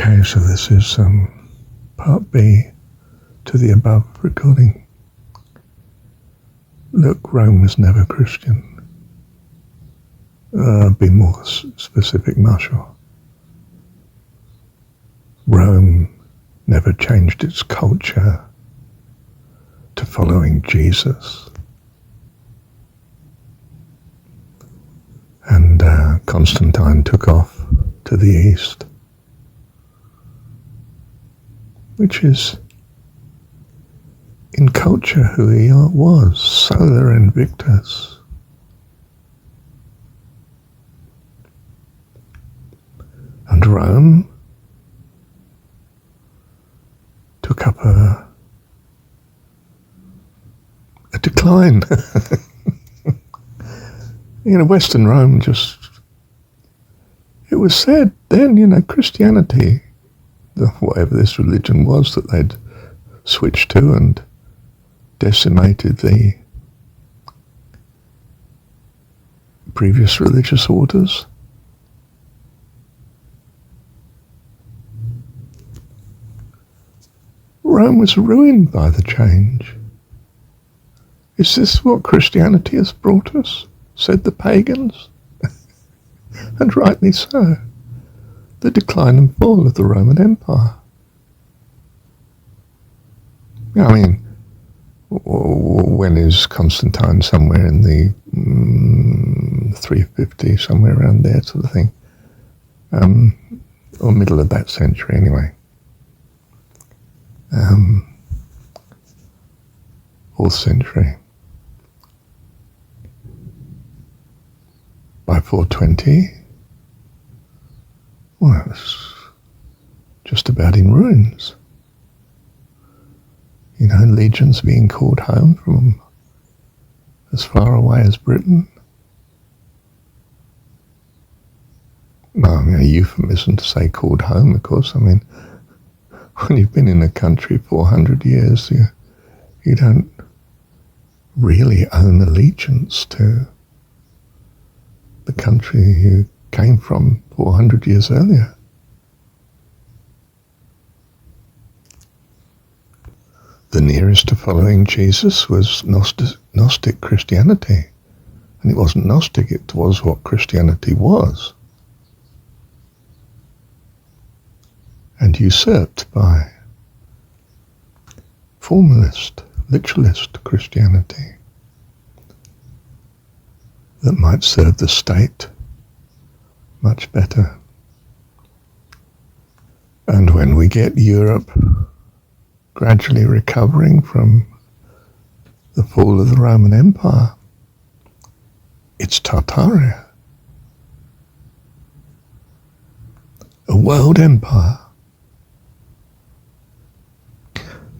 Okay, so this is part B to the above recording. Look, Rome was never Christian. Be more specific, Marshall. Rome never changed its culture to following Jesus. And Constantine took off to the east, which is in culture who he was, Solar Invictus. And Rome took up a decline. Western Rome it was said then, Christianity, whatever this religion was that they'd switched to and decimated the previous religious orders. Rome was ruined by the change. Is this what Christianity has brought us? Said the pagans. And rightly so. The decline and fall of the Roman Empire. When is Constantine? Somewhere in the 350, somewhere around there sort of thing. Or middle of that century anyway. 4th century. By 420, well, it was just about in ruins. Legions being called home from as far away as Britain. No, a euphemism to say called home, of course. When you've been in a country 400 years, you don't really own allegiance to the country you came from 400 years earlier. The nearest to following Jesus was Gnostic Christianity. And it wasn't Gnostic, it was what Christianity was. And usurped by formalist, literalist Christianity that might serve the state much better. And when we get Europe gradually recovering from the fall of the Roman Empire, it's Tartaria, a world empire.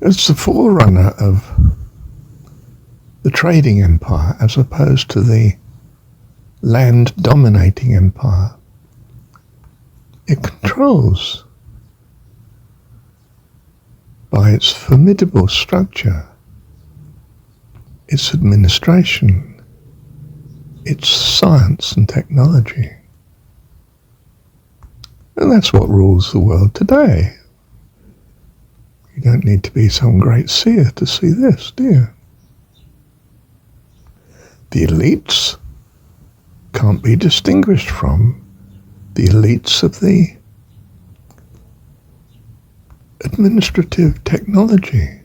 It's the forerunner of the trading empire as opposed to the land-dominating empire. It controls, by its formidable structure, its administration, its science and technology. And that's what rules the world today. You don't need to be some great seer to see this, do you? The elites can't be distinguished from the elites of the administrative technology.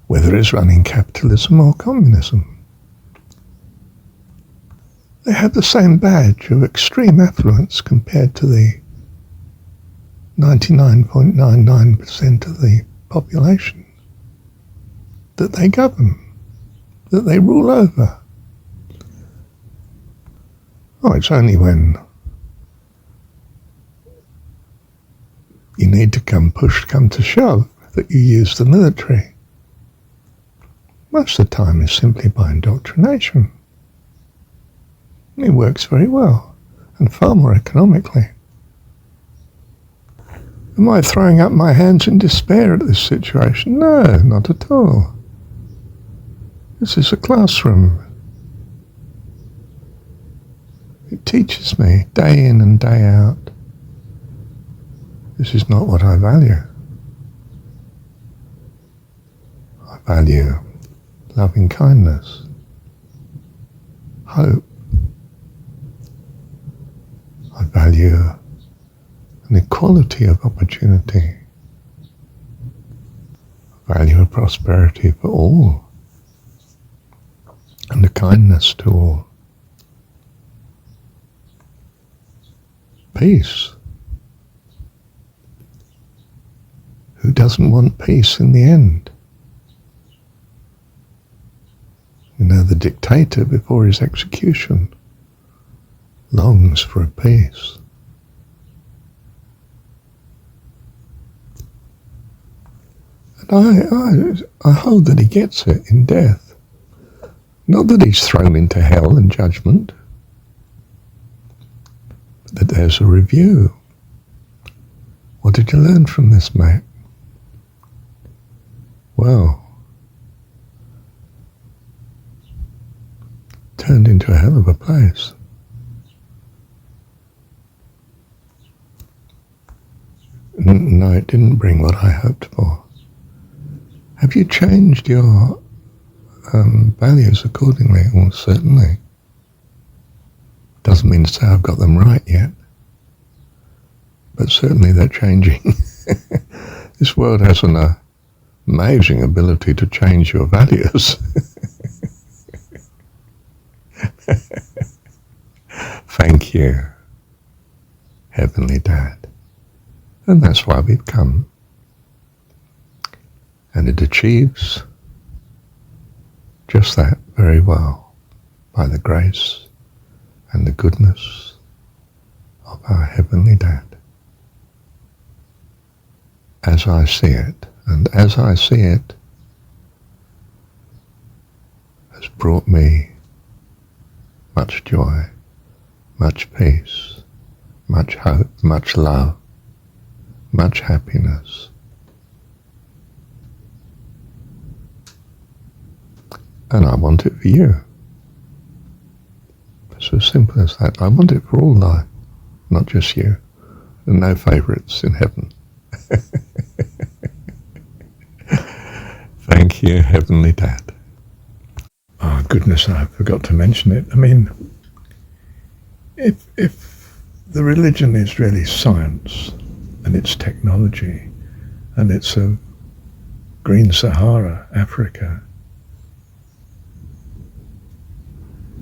Whether it's running capitalism or communism. They have the same badge of extreme affluence compared to the 99.99% of the population that they govern, that they rule over. It's only when you need to come to shove that you use the military. Most of the time is simply by indoctrination. And it works very well and far more economically. Am I throwing up my hands in despair at this situation? No, not at all. This is a classroom. It teaches me day in and day out, this is not what I value. I value loving kindness, hope. I value an equality of opportunity. I value a prosperity for all and a kindness to all. Peace. Who doesn't want peace in the end? You know, the dictator before his execution longs for a peace. And I hold that he gets it in death. Not that he's thrown into hell and judgment, but that there's a review. What did you learn from this, mate? Well, turned into a hell of a place. No, it didn't bring what I hoped for. Have you changed your values accordingly? Well, certainly. Doesn't mean to say I've got them right yet, but certainly they're changing. This world has an amazing ability to change your values. Thank you, Heavenly Dad. And that's why we've come. And it achieves just that very well by the grace and the goodness of our Heavenly Dad. As I see it, and as I see it, has brought me much joy, much peace, much hope, much love, much happiness. And I want it for you. It's as simple as that. I want it for all life, not just you. And no favourites in heaven. Thank you, Heavenly Dad. Oh goodness, I forgot to mention it. I mean, if the religion is really science and it's technology and it's a green Sahara, Africa,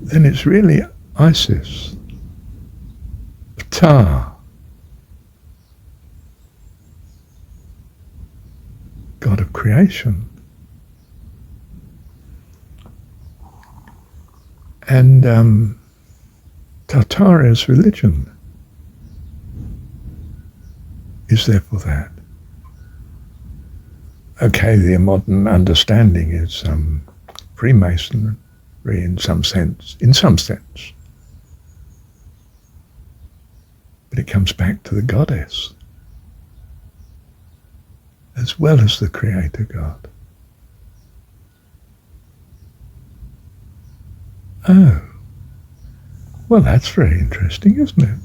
then it's really Isis, Ptah, God of creation. And Tartaria's religion is therefore that. Okay, the modern understanding is Freemasonry in some sense. But it comes back to the goddess, as well as the Creator God. Oh, well, that's very interesting, isn't it?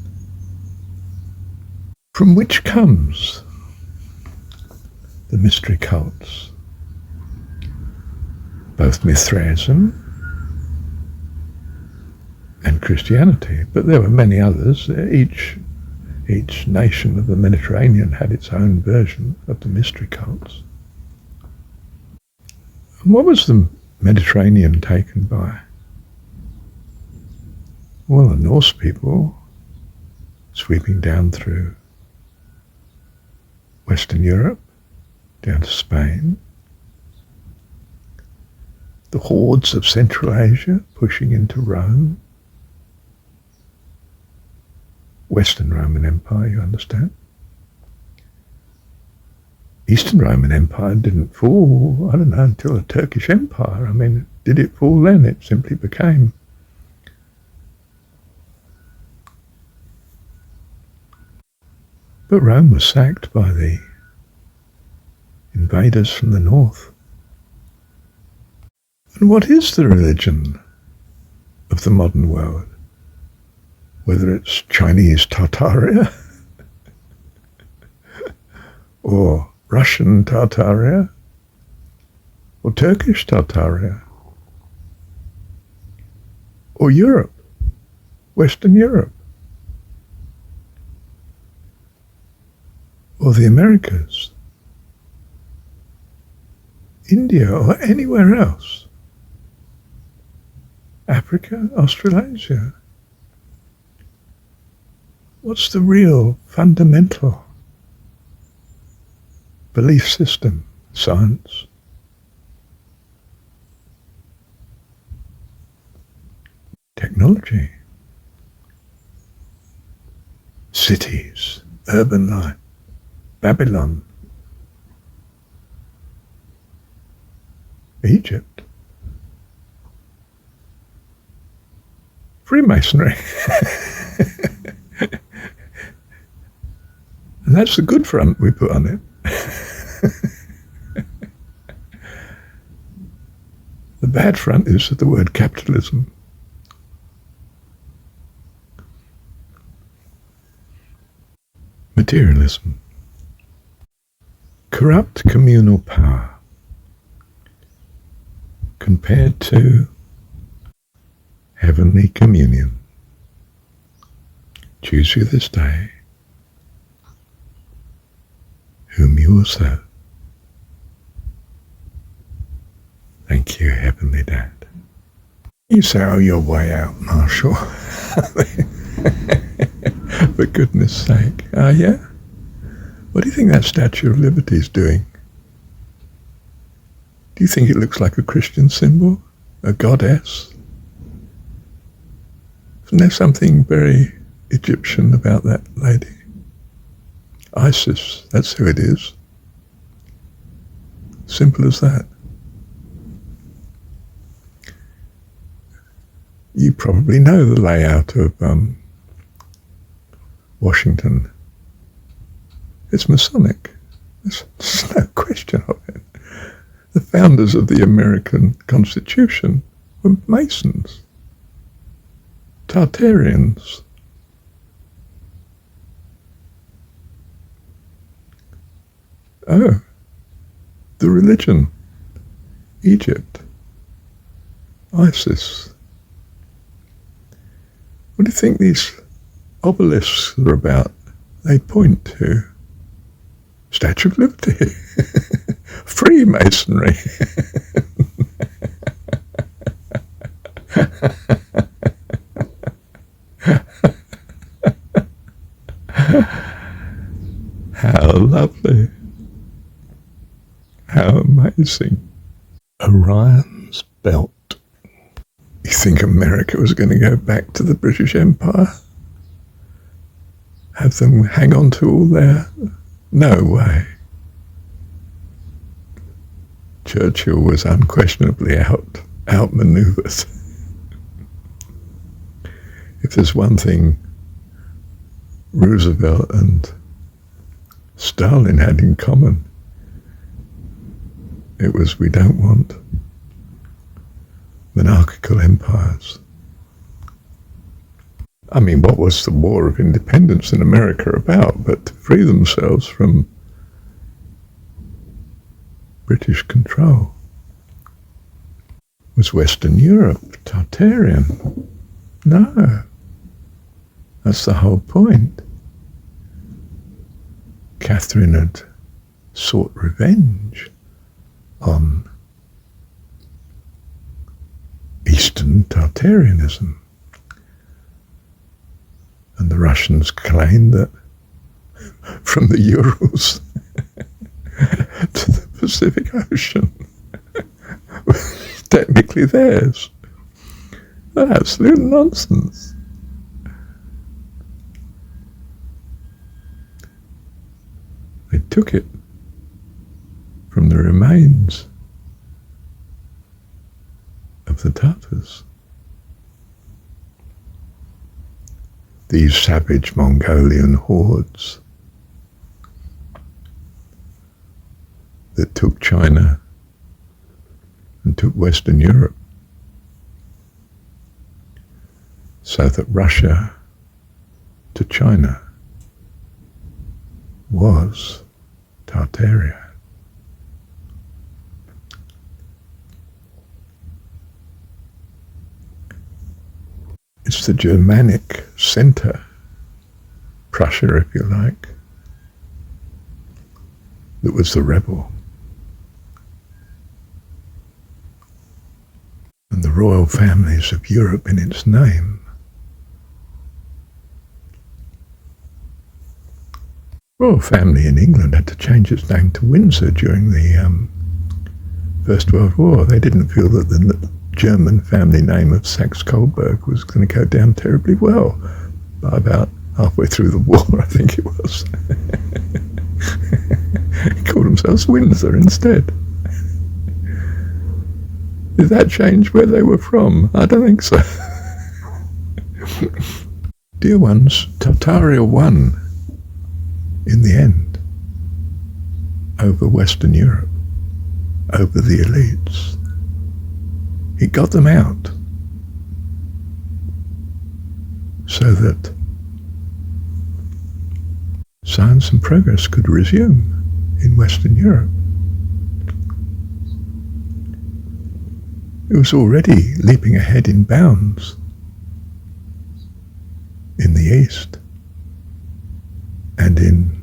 From which comes the mystery cults, both Mithraism and Christianity, but there were many others. Each nation of the Mediterranean had its own version of the mystery cults. And what was the Mediterranean taken by? Well, the Norse people, sweeping down through Western Europe, down to Spain. The hordes of Central Asia pushing into Rome. Western Roman Empire, you understand. Eastern Roman Empire didn't fall, I don't know, until the Turkish Empire. I mean, did it fall then? It simply became. But Rome was sacked by the invaders from the north. And what is the religion of the modern world? whether it's Chinese Tartaria or Russian Tartaria or Turkish Tartaria or Europe, Western Europe, or the Americas, India, or anywhere else, Africa, Australasia. What's the real fundamental belief system? Science. Technology. Cities, urban life, Babylon, Egypt, Freemasonry. And that's the good front we put on it. The bad front is the word capitalism. Materialism. Corrupt communal power compared to heavenly communion. Choose you this day whom you will serve. Thank you, Heavenly Dad. You say, oh, you're way out, Marshall. For goodness sake. Oh, yeah? What do you think that Statue of Liberty is doing? Do you think it looks like a Christian symbol? A goddess? Isn't there something very Egyptian about that lady? Isis, that's who it is. Simple as that. You probably know the layout of Washington. It's Masonic. There's no question of it. The founders of the American Constitution were Masons, Tartarians. Oh, the religion, Egypt, Isis. What do you think these obelisks are about? They point to Statue of Liberty, Freemasonry. How lovely. How amazing. Orion's belt. You think America was going to go back to the British Empire? Have them hang on to all their... No way. Churchill was unquestionably outmaneuvered. If there's one thing Roosevelt and Stalin had in common, it was we don't want monarchical empires. I mean, what was the War of Independence in America about but to free themselves from British control? Was Western Europe Tartarian? No. That's the whole point. Catherine had sought revenge on Eastern Tartarianism. And the Russians claimed that from the Urals to the Pacific Ocean was technically theirs. Absolute nonsense. They took it from the remains of the Tatars. These savage Mongolian hordes that took China and took Western Europe, so that Russia China was Tartaria. It's the Germanic center, Prussia if you like, that was the rebel. And the royal families of Europe in its name. Royal family in England had to change its name to Windsor during the First World War. They didn't feel that the German family name of Saxe-Coburg was going to go down terribly well. By about halfway through the war, I think it was. They called themselves Windsor instead. Did that change where they were from? I don't think so. Dear ones, Tartaria won in the end over Western Europe, over the elites. It got them out so that science and progress could resume in Western Europe. It was already leaping ahead in bounds in the East and in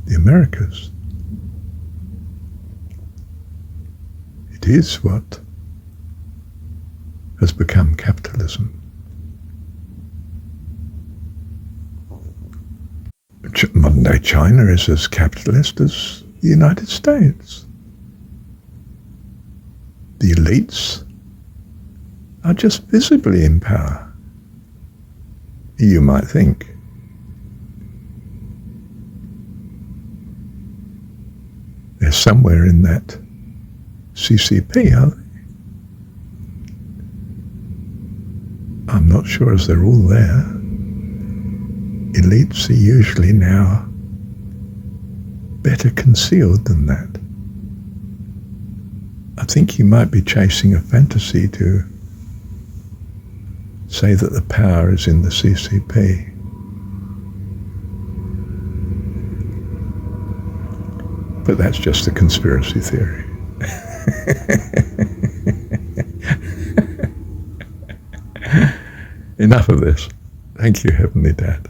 the Americas. It is what has become capitalism. Modern day China is as capitalist as the United States. The elites are just visibly in power, you might think. They're somewhere in that CCP, are they? I'm not sure as they're all there. Elites are usually now better concealed than that. I think you might be chasing a fantasy to say that the power is in the CCP. But that's just a conspiracy theory. Enough of this. Thank you, Heavenly Dad.